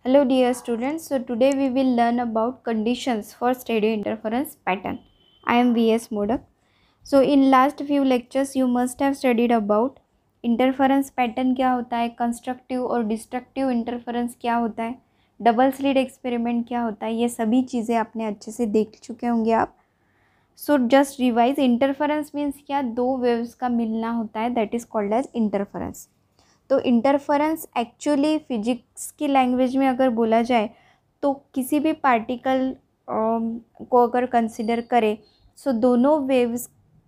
Hello dear students, so today we will learn about conditions for stereo interference pattern. I am VS Modak. So in last few lectures you must have studied about interference pattern क्या होता है, constructive और destructive interference क्या होता है, double slit experiment क्या होता है, ये सभी चीज़ें आपने अच्छे से देख चुके होंगे आप. So just revise. Interference means क्या, दो वेव्स का मिलना होता है, that is called as interference. तो इंटरफेरेंस एक्चुअली फिजिक्स की लैंग्वेज में अगर बोला जाए तो किसी भी पार्टिकल को अगर कंसिडर करें, सो दोनों वेव्स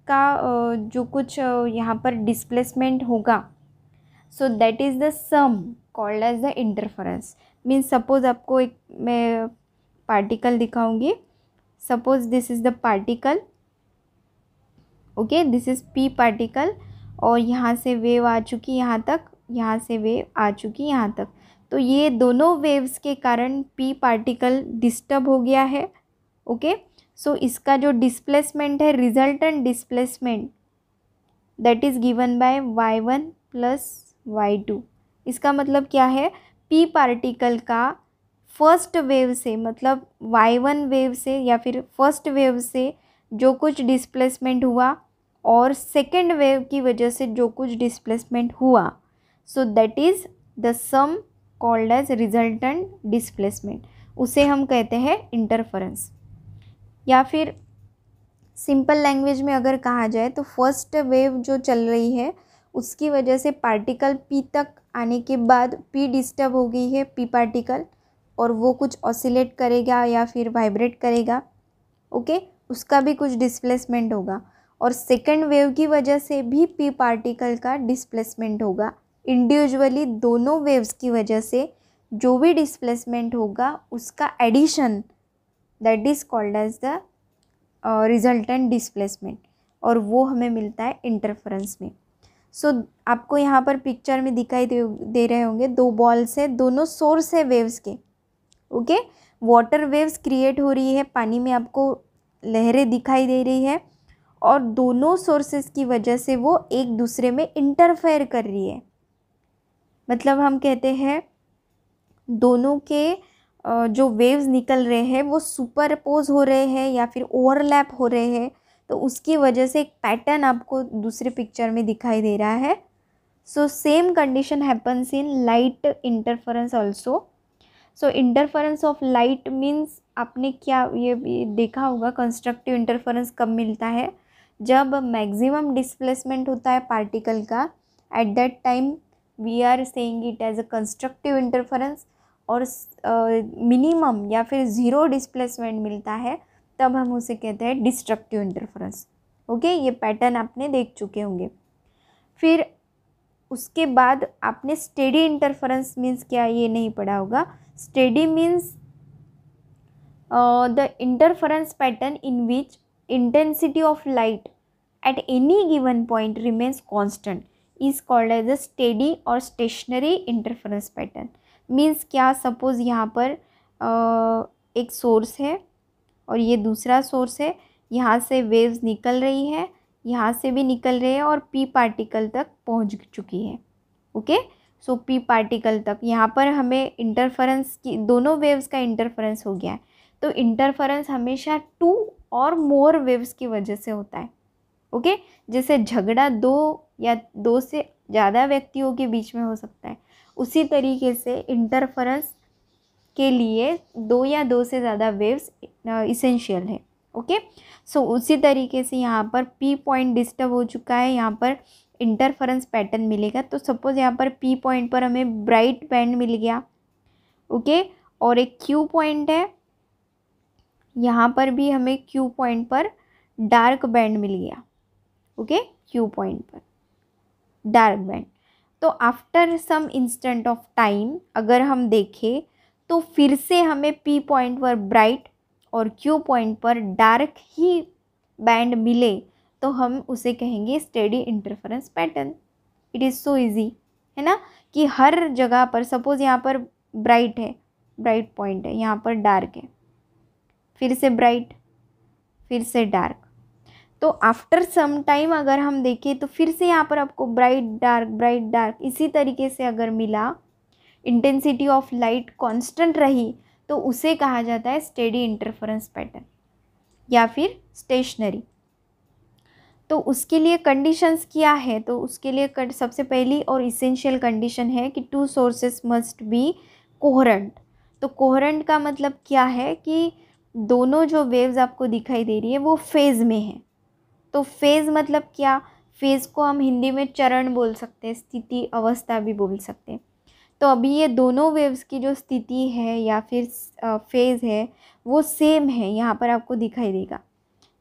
का जो कुछ यहाँ पर डिस्प्लेसमेंट होगा, so that is the sum called as the interference. Means suppose आपको एक मैं पार्टिकल दिखाऊंगी. Suppose this is the particle, okay, this is P particle, और यहाँ से वेव आ चुकी यहाँ तक, यहाँ से वेव आ चुकी यहाँ तक. तो ये दोनों वेव्स के कारण पी पार्टिकल डिस्टर्ब हो गया है. ओके, सो इसका जो डिस्प्लेसमेंट है, resultant displacement, that is given by y1 plus y2. इसका मतलब क्या है, पी पार्टिकल का फर्स्ट वेव से, मतलब y1 वेव से या फिर फर्स्ट वेव से जो कुछ डिस्प्लेसमेंट हुआ और सेकेंड वेव की वजह से जो कुछ डिस्प्लेसमेंट हुआ, so that is the sum called as resultant displacement. उसे हम कहते हैं इंटरफेरेंस. या फिर सिंपल लैंग्वेज में अगर कहा जाए तो फर्स्ट वेव जो चल रही है उसकी वजह से पार्टिकल पी तक आने के बाद पी डिस्टर्ब हो गई है, पी पार्टिकल, और वो कुछ ऑसिलेट करेगा या फिर वाइब्रेट करेगा. ओके, उसका भी कुछ डिस्प्लेसमेंट होगा. और सेकेंड वेव की वजह से भी पी पार्टिकल का डिस्प्लेसमेंट होगा. इंडिविजुअली दोनों वेव्स की वजह से जो भी डिस्प्लेसमेंट होगा उसका addition, that is called as the resultant displacement, और वो हमें मिलता है इंटरफेरेंस में. सो आपको यहाँ पर पिक्चर में दिखाई दे रहे होंगे दो बॉल्स है, दोनों सोर्स है वेव्स के. ओके, वाटर वेव्स क्रिएट हो रही है, पानी में आपको लहरें दिखाई दे रही है, और दोनों सोर्सेस की वजह से वो एक दूसरे में इंटरफेयर कर रही है. मतलब हम कहते हैं दोनों के जो वेव्स निकल रहे हैं वो सुपरपोज हो रहे हैं या फिर ओवरलैप हो रहे हैं, तो उसकी वजह से एक पैटर्न आपको दूसरे पिक्चर में दिखाई दे रहा है. So same condition happens in light interference also. So interference of light means, आपने क्या ये देखा होगा कंस्ट्रक्टिव इंटरफेरेंस कब मिलता है, जब मैक्सिमम डिस्प्लेसमेंट होता है पार्टिकल का, at that time we are saying it as a constructive interference. और मिनिमम या फिर ज़ीरो डिस्प्लेसमेंट मिलता है तब हम उसे कहते हैं डिस्ट्रक्टिव इंटरफेरेंस. ओके, ये पैटर्न आपने देख चुके होंगे. फिर उसके बाद आपने स्टेडी इंटरफेरेंस मीन्स क्या, ये नहीं पढ़ा होगा. Steady means the interference pattern in which intensity of light at any given point remains constant is called as a steady or stationary interference pattern. Means क्या, सपोज यहाँ पर एक सोर्स है और ये दूसरा सोर्स है, यहाँ से वेव्स निकल रही है, यहाँ से भी निकल रही है और पी पार्टिकल तक पहुँच चुकी है. ओके, सो पी पार्टिकल तक यहाँ पर हमें इंटरफेरेंस की, दोनों वेव्स का इंटरफेरेंस हो गया है. तो इंटरफेरेंस हमेशा टू और मोर वेव्स की वजह से होता है. ओके, जैसे झगड़ा दो या दो से ज़्यादा व्यक्तियों के बीच में हो सकता है, उसी तरीके से इंटरफेरेंस के लिए दो या दो से ज़्यादा वेव्स इसेंशियल है. ओके, सो उसी तरीके से यहाँ पर पी पॉइंट डिस्टर्ब हो चुका है, यहाँ पर इंटरफेरेंस पैटर्न मिलेगा. तो सपोज यहाँ पर पी पॉइंट पर हमें ब्राइट बैंड मिल गया. ओके, और एक क्यू पॉइंट है, यहाँ पर भी हमें क्यू पॉइंट पर डार्क बैंड मिल गया. ओके, क्यू पॉइंट पर डार्क बैंड. तो after some instant of time अगर हम देखें तो फिर से हमें पी पॉइंट पर ब्राइट और क्यू पॉइंट पर डार्क ही बैंड मिले तो हम उसे कहेंगे steady interference pattern. It is so easy, है ना, कि हर जगह पर सपोज यहाँ पर ब्राइट है, ब्राइट पॉइंट है, यहाँ पर डार्क है, फिर से ब्राइट, फिर से डार्क. तो आफ्टर सम टाइम अगर हम देखें तो फिर से यहाँ पर आपको ब्राइट डार्क, इसी तरीके से अगर मिला, इंटेंसिटी ऑफ लाइट कांस्टेंट रही तो उसे कहा जाता है स्टेडी इंटरफेरेंस पैटर्न या फिर स्टेशनरी। तो उसके लिए कंडीशंस क्या है, तो उसके लिए सबसे पहली और इसेंशियल कंडीशन है कि two sources must B coherent. तो कोहेरेंट का मतलब क्या है कि दोनों जो वेव्स आपको दिखाई दे रही है वो फेज़ में है। तो फेज़ मतलब क्या, फेज़ को हम हिंदी में चरण बोल सकते हैं, स्थिति अवस्था भी बोल सकते हैं। तो अभी ये दोनों वेव्स की जो स्थिति है या फिर फेज़ है वो सेम है, यहाँ पर आपको दिखाई देगा।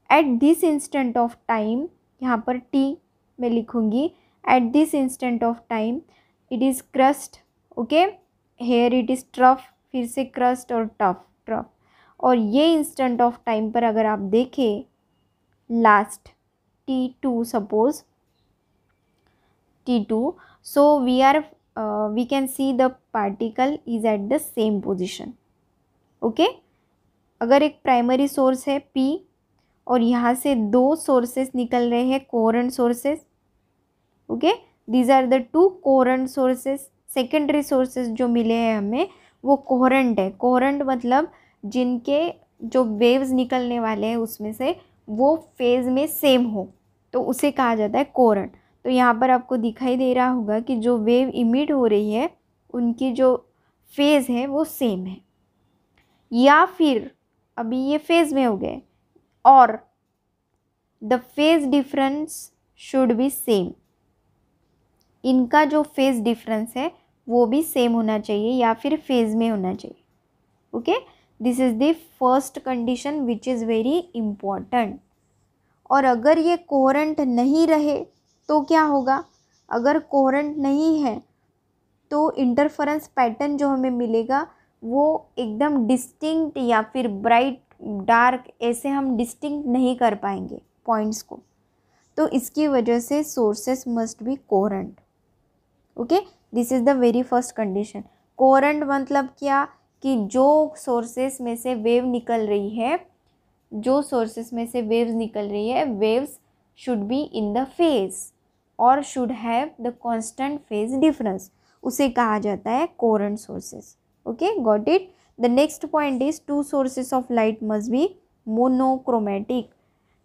At this instant of time, यहाँ पर टी मैं लिखूँगी, at this instant of time it is crest, okay, here it is trough, फिर से क्रस्ट और ट्रफ। और ये इंस्टेंट ऑफ टाइम पर अगर आप देखें last T2 suppose T2, so we can see the particle is at the same position, okay। अगर एक प्राइमरी सोर्स है P और यहाँ से दो सोर्सेस निकल रहे हैं coherent sources, okay, these are the two coherent sources. Secondary sources जो मिले हैं हमें वो कोहेरेंट है। कोहेरेंट मतलब जिनके जो वेव्स निकलने वाले हैं उसमें से वो फेज़ में सेम हो तो उसे कहा जाता है कोहेरेंट। तो यहाँ पर आपको दिखाई दे रहा होगा कि जो वेव इमिट हो रही है उनकी जो फेज़ है वो सेम है, या फिर अभी ये फेज़ में हो गए और the phase difference should be same, इनका जो फेज़ डिफरेंस है वो भी सेम होना चाहिए या फिर फेज़ में होना चाहिए, okay. This is the first condition which is very important. और अगर ये कोहेरेंट नहीं रहे तो क्या होगा, अगर कोहेरेंट नहीं है तो इंटरफेरेंस पैटर्न जो हमें मिलेगा वो एकदम डिस्टिंक्ट या फिर ब्राइट डार्क ऐसे हम डिस्टिंक्ट नहीं कर पाएंगे पॉइंट्स को। तो इसकी वजह से sources must B coherent, okay. This is the very first condition. Coherent मतलब क्या कि जो सोर्सेस में से वेव निकल रही है, जो सोर्सेस में से वेव्स निकल रही है, waves should be in the phase और should have the constant phase difference, उसे कहा जाता है coherent sources, okay, got it. The next point is two sources of light must be monochromatic.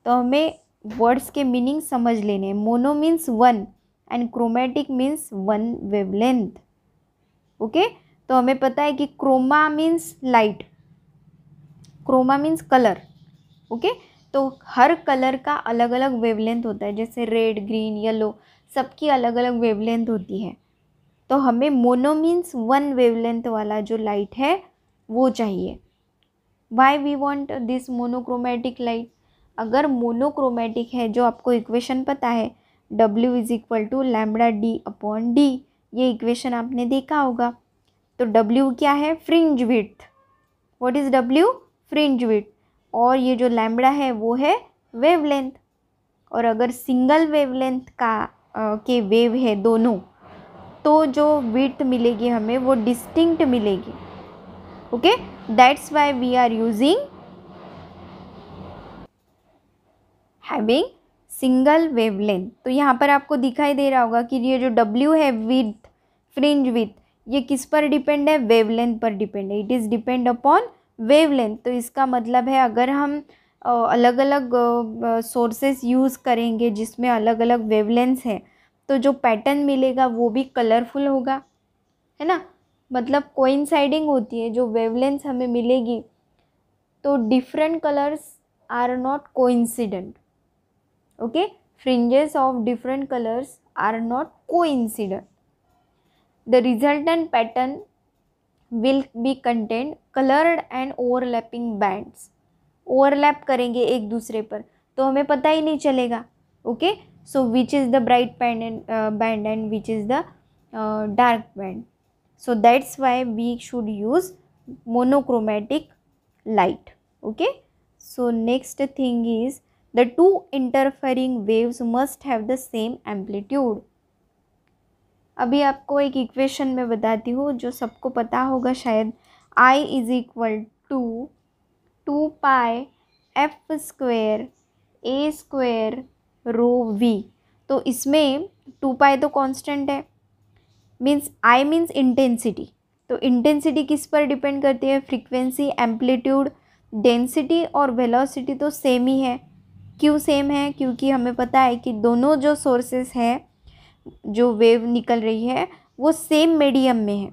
तो हमें वर्ड्स के मीनिंग समझ लेने हैं। Mono means one and chromatic means one wavelength, okay. तो हमें पता है कि chroma means light, chroma means colour, okay. तो हर कलर का अलग अलग वेवलेंथ होता है, जैसे रेड, ग्रीन, येलो, सबकी अलग अलग वेवलेंथ होती है। तो हमें मोनो मीन्स वन वेवलेंथ वाला जो लाइट है वो चाहिए। Why we want this monochromatic light, अगर मोनोक्रोमेटिक है, जो आपको इक्वेशन पता है W is equal to lambda D upon D, ये इक्वेशन आपने देखा होगा। तो W क्या है, fringe width. What is W, fringe width. और ये जो लैम्बडा है वो है वेवलेंथ। और अगर सिंगल वेवलेंथ का के वेव है दोनों, तो जो विड्थ मिलेगी हमें वो डिस्टिंक्ट मिलेगी, okay. That's why we are using having single wavelength. तो यहाँ पर आपको दिखाई दे रहा होगा कि ये जो W है विड्थ, फ्रिंज विड्थ, ये किस पर डिपेंड है, वेवलेंथ पर डिपेंड है। It is depend upon wavelength. तो इसका मतलब है अगर हम अलग अलग सोर्सेस यूज़ करेंगे जिसमें अलग अलग वेवलेंथ्स है तो जो पैटर्न मिलेगा वो भी कलरफुल होगा, है ना। मतलब कोइंसाइडिंग होती है जो वेवलेंथ्स हमें मिलेगी, तो different colours are not coincident, okay. Fringes of different colours are not coincident. The resultant pattern will be contained colored and overlapping bands। Overlap करेंगे एक दूसरे पर तो हमें पता ही नहीं चलेगा, okay. So which is the bright band and which is the dark band. So that's why we should use monochromatic light, okay. So next thing is the two interfering waves must have the same amplitude. अभी आपको एक equation में बताती हूँ जो सबको पता होगा शायद। I is equal to 2 π f² a² ρv। तो इसमें 2 π तो कांस्टेंट है, मीन्स I मीन्स इंटेंसिटी, तो इंटेंसिटी किस पर डिपेंड करती है? फ्रीक्वेंसी, एम्पलीट्यूड, डेंसिटी और वेलोसिटी तो सेम ही है। क्यों सेम है? क्योंकि हमें पता है कि दोनों जो सोर्सेस हैं, जो वेव निकल रही है वो सेम मीडियम में है।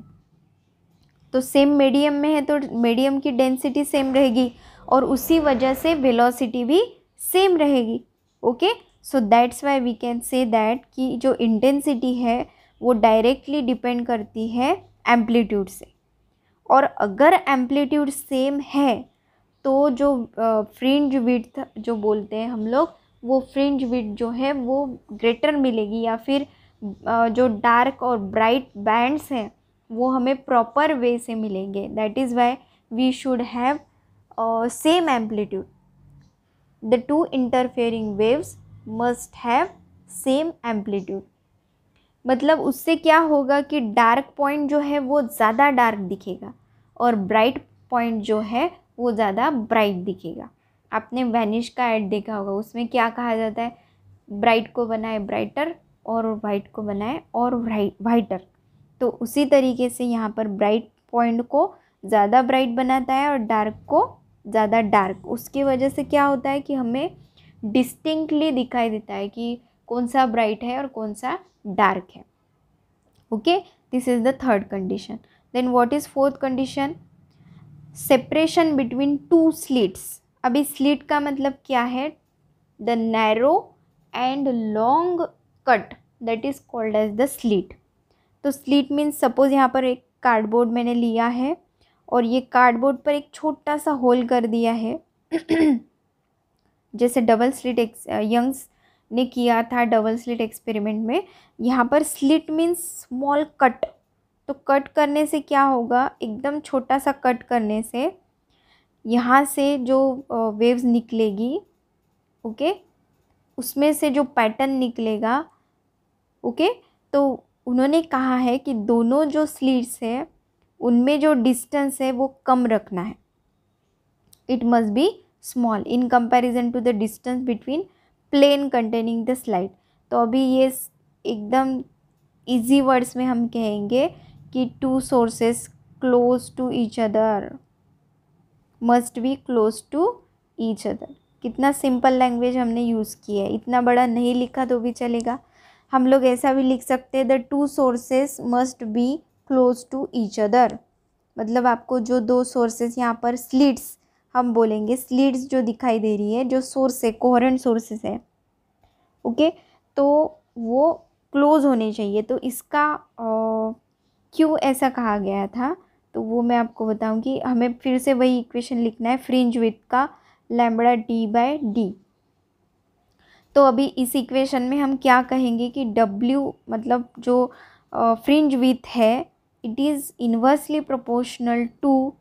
तो सेम मीडियम में है तो मीडियम की डेंसिटी सेम रहेगी और उसी वजह से वेलोसिटी भी सेम रहेगी। Okay, so that's why we can say that कि जो इंटेंसिटी है वो डायरेक्टली डिपेंड करती है एम्पलीट्यूड से। और अगर एम्पलीट्यूड सेम है तो जो फ्रिंज विड्थ जो बोलते हैं हम लोग, वो फ्रिंज विड्थ जो है वो ग्रेटर मिलेगी, या फिर जो डार्क और ब्राइट बैंड्स हैं वो हमें प्रॉपर वे से मिलेंगे। That is why we should have same amplitude. The two interfering waves must have same amplitude. मतलब उससे क्या होगा कि डार्क पॉइंट जो है वो ज़्यादा डार्क दिखेगा और ब्राइट पॉइंट जो है वो ज़्यादा ब्राइट दिखेगा। आपने वैनिश का ऐड देखा होगा, उसमें क्या कहा जाता है? ब्राइट को बनाए ब्राइटर और वाइट को बनाए और वाइटर। तो उसी तरीके से यहाँ पर ब्राइट पॉइंट को ज़्यादा ब्राइट बनाता है और डार्क को ज़्यादा डार्क। उसकी वजह से क्या होता है कि हमें डिस्टिंक्टली दिखाई देता है कि कौन सा ब्राइट है और कौन सा डार्क है। Okay, this is the third condition. Then what is fourth condition? Separation between two slits. अभी स्लिट का मतलब क्या है? The narrow and long cut, that is called as the slit. तो स्लिट मीन्स सपोज यहाँ पर एक कार्डबोर्ड मैंने लिया है और ये कार्डबोर्ड पर एक छोटा सा होल कर दिया है जैसे डबल स्लिट यंग्स ने किया था डबल स्लिट एक्सपेरिमेंट में। यहाँ पर स्लिट मीन्स स्मॉल कट। तो कट करने से क्या होगा? एकदम छोटा सा कट करने से यहाँ से जो वेव्स निकलेगी, ओके, उसमें से जो पैटर्न निकलेगा, ओके, तो उन्होंने कहा है कि दोनों जो स्लिट्स है उनमें जो डिस्टेंस है वो कम रखना है। It must be small in comparison to the distance between plane containing the slide. तो अभी ये एकदम इजी वर्ड्स में हम कहेंगे कि two sources close to each other must be close to each other. कितना सिंपल लैंग्वेज हमने यूज़ की है, इतना बड़ा नहीं लिखा तो भी चलेगा। हम लोग ऐसा भी लिख सकते हैं the two sources must be close to each other. मतलब आपको जो दो सोर्सेस यहाँ पर स्लिट्स हम बोलेंगे, स्लिट्स जो दिखाई दे रही है, जो सोर्स है, कोहेरेंट सोर्सेस है, ओके, तो वो क्लोज होने चाहिए। तो इसका क्यों ऐसा कहा गया था तो वो मैं आपको बताऊंगी। हमें फिर से वही इक्वेशन लिखना है, फ्रिंज विड्थ का लैम्बडा डी बाय डी। तो अभी इस इक्वेशन में हम क्या कहेंगे कि W मतलब जो फ्रिंज विड्थ है it is inversely proportional to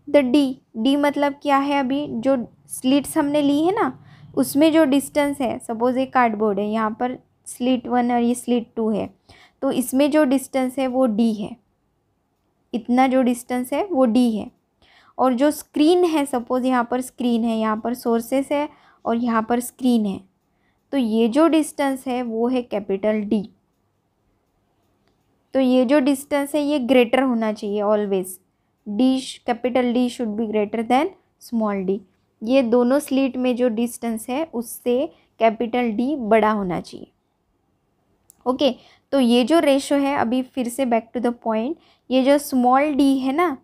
the D मतलब क्या है? अभी जो स्लिट्स हमने ली है ना उसमें जो डिस्टेंस है, सपोज एक कार्डबोर्ड है, यहाँ पर स्लिट 1 और ये स्लिट 2 है, तो इसमें जो डिस्टेंस है वो D है। इतना जो डिस्टेंस है वो D है। और जो स्क्रीन है, सपोज यहाँ पर स्क्रीन है, यहाँ पर सोर्सेस है और यहाँ पर स्क्रीन है, तो ये जो डिस्टेंस है वो है कैपिटल D। तो ये जो डिस्टेंस है ये ग्रेटर होना चाहिए always. Capital D should be greater than small d। ये दोनों स्लिट में जो डिस्टेंस है उससे कैपिटल D बड़ा होना चाहिए। ओके, तो ये जो रेशो है, अभी फिर से बैक टू द पॉइंट, ये जो स्मॉल d है ना,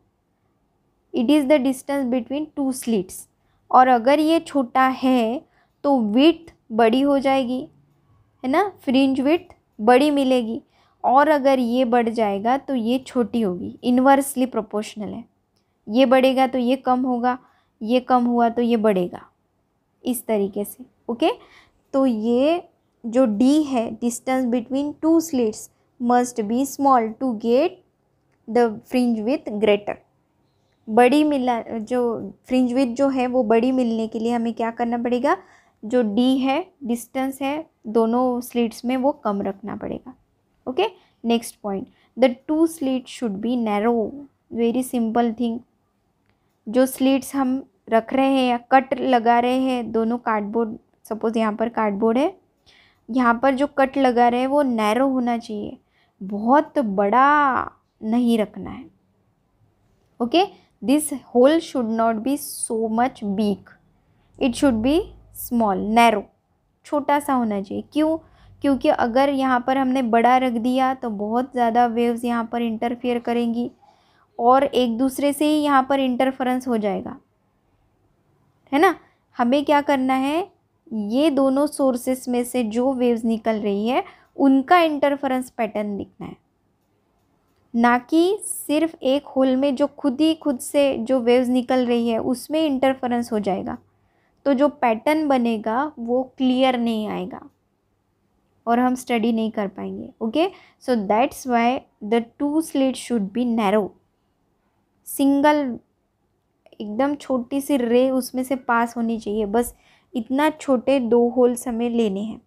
it is the distance between two slits. और अगर ये छोटा है तो विड्थ बड़ी हो जाएगी, है ना, फ्रिंज विड्थ बड़ी मिलेगी। और अगर ये बढ़ जाएगा तो ये छोटी होगी, इन्वर्सली प्रोपोर्शनल है। ये बढ़ेगा तो ये कम होगा, ये कम हुआ तो ये बढ़ेगा, इस तरीके से। ओके, तो ये जो D है, distance between two slits must be small to get the fringe with greater. बड़ी मिला जो फ्रिंज विथ जो है वो बड़ी मिलने के लिए हमें क्या करना पड़ेगा? जो D है, डिस्टेंस है दोनों स्लिट्स में, वो कम रखना पड़ेगा। Okay, next point, the two slit should be narrow. Very simple thing. जो स्लिट्स हम रख रहे हैं या कट लगा रहे हैं, दोनों कार्डबोर्ड, सपोज यहाँ पर कार्डबोर्ड है, यहाँ पर जो कट लगा रहे हैं वो नैरो होना चाहिए, बहुत बड़ा नहीं रखना है. Okay, this hole should not be so much big, it should be small, narrow, छोटा सा होना चाहिए. क्यों? क्योंकि अगर यहाँ पर हमने बड़ा रख दिया तो बहुत ज़्यादा वेव्स यहाँ पर इंटरफियर करेंगी और एक दूसरे से ही यहाँ पर इंटरफेरेंस हो जाएगा, है ना. हमें क्या करना है, ये दोनों सोर्सेस में से जो वेव्स निकल रही है उनका इंटरफेरेंस पैटर्न लिखना है, ना कि सिर्फ एक होल में जो खुद से जो वेव्स निकल रही है उसमें इंटरफेरेंस हो जाएगा तो जो पैटर्न बनेगा वो क्लियर नहीं आएगा और हम स्टडी नहीं कर पाएंगे. Okay, so that's why the two slit should be narrow, single, एकदम छोटी सी रे उसमें से पास होनी चाहिए, बस इतना छोटे 2 होल्स हमें लेने हैं.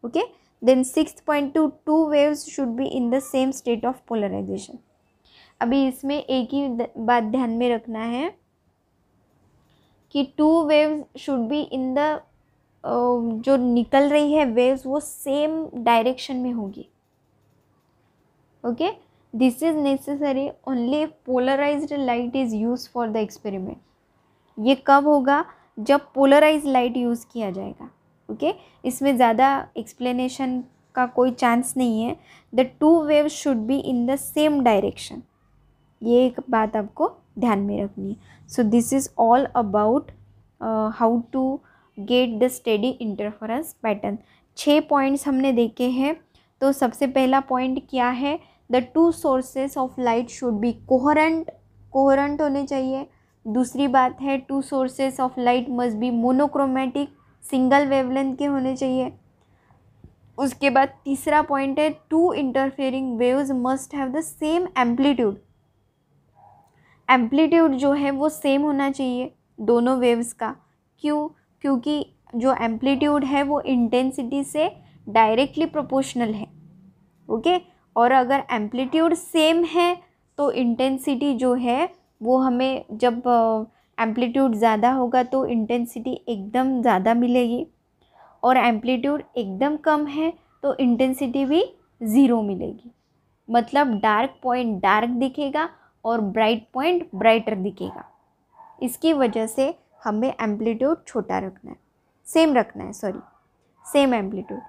Okay, then 6.2 2 waves should be in the same state of polarization. अभी इसमें एक ही बात ध्यान में रखना है कि 2 waves should be in the, जो निकल रही है वेव्स वो सेम डायरेक्शन में होगी. Okay, this is necessary only if polarized light is use for the experiment. ये कब होगा? जब पोलराइज लाइट यूज़ किया जाएगा. ओके, इसमें ज़्यादा एक्सप्लेनेशन का कोई चांस नहीं है. The 2 waves should be in the same direction, ये एक बात आपको ध्यान में रखनी है. So this is all about how to get the steady interference pattern. 6 points हमने देखे हैं. तो सबसे पहला पॉइंट क्या है? The 2 sources of light should be coherent होने चाहिए. दूसरी बात है 2 sources of light must be monochromatic, single wavelength के होने चाहिए. उसके बाद तीसरा पॉइंट है 2 interfering waves must have the same amplitude. Amplitude जो है वो सेम होना चाहिए दोनों वेव्स का. क्यों? क्योंकि जो एम्पलीट्यूड है वो इंटेंसिटी से डायरेक्टली प्रोपोर्शनल है. ओके, और अगर एम्पलीट्यूड सेम है तो इंटेंसिटी जो है वो हमें, जब एम्पलीट्यूड ज़्यादा होगा तो इंटेंसिटी एकदम ज़्यादा मिलेगी और एम्पलीट्यूड एकदम कम है तो इंटेंसिटी भी ज़ीरो मिलेगी. मतलब डार्क पॉइंट डार्क दिखेगा और ब्राइट पॉइंट ब्राइटर दिखेगा. इसकी वजह से हमें एम्पलीट्यूड छोटा रखना है, सेम एम्पलीट्यूड.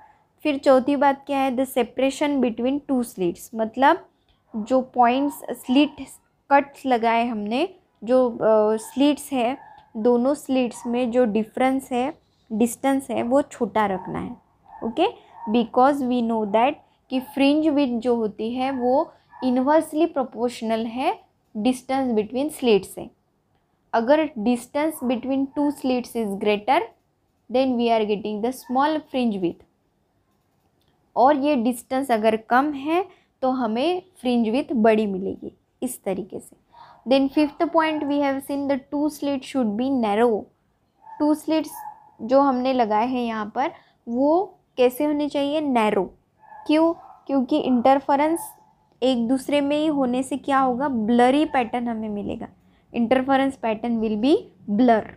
फिर चौथी बात क्या है? द सेपरेशन बिटवीन 2 स्लिट्स, मतलब जो पॉइंट्स स्लिट कट्स लगाए हमने, जो स्लिट्स है दोनों स्लिट्स में जो डिफरेंस है, डिस्टेंस है वो छोटा रखना है. Okay, because we know that कि फ्रिंज विड्थ जो होती है वो इन्वर्सली प्रोपोर्शनल है डिस्टेंस बिटवीन स्लिट्स से. अगर distance between 2 slits is greater than we are getting the small fringe width, और ये डिस्टेंस अगर कम है तो हमें फ्रिंज विड्थ बड़ी मिलेगी, इस तरीके से. Then 5th point we have seen the 2 slit should be narrow. 2 slits जो हमने लगाए हैं यहाँ पर वो कैसे होने चाहिए? नैरो. क्यों? क्योंकि इंटरफेरेंस एक दूसरे में ही होने से क्या होगा? ब्लरी पैटर्न हमें मिलेगा. Interference pattern will be blur,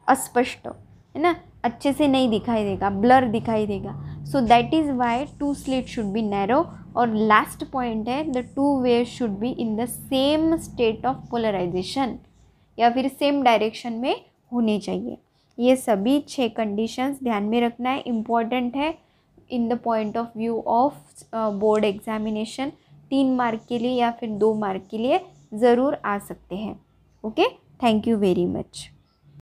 अस्पष्ट, है ना, अच्छे से नहीं दिखाई देगा, ब्लर दिखाई देगा. So that is why 2 slit should be narrow. और लास्ट पॉइंट है the 2 waves should be in the same state of polarization, या फिर सेम डायरेक्शन में होने चाहिए. ये सभी 6 कंडीशंस ध्यान में रखना है, इम्पॉर्टेंट है in the point of view of board examination. 3 mark के लिए या फिर 2 मार्क के लिए ज़रूर आ सकते हैं. Okay, thank you very much.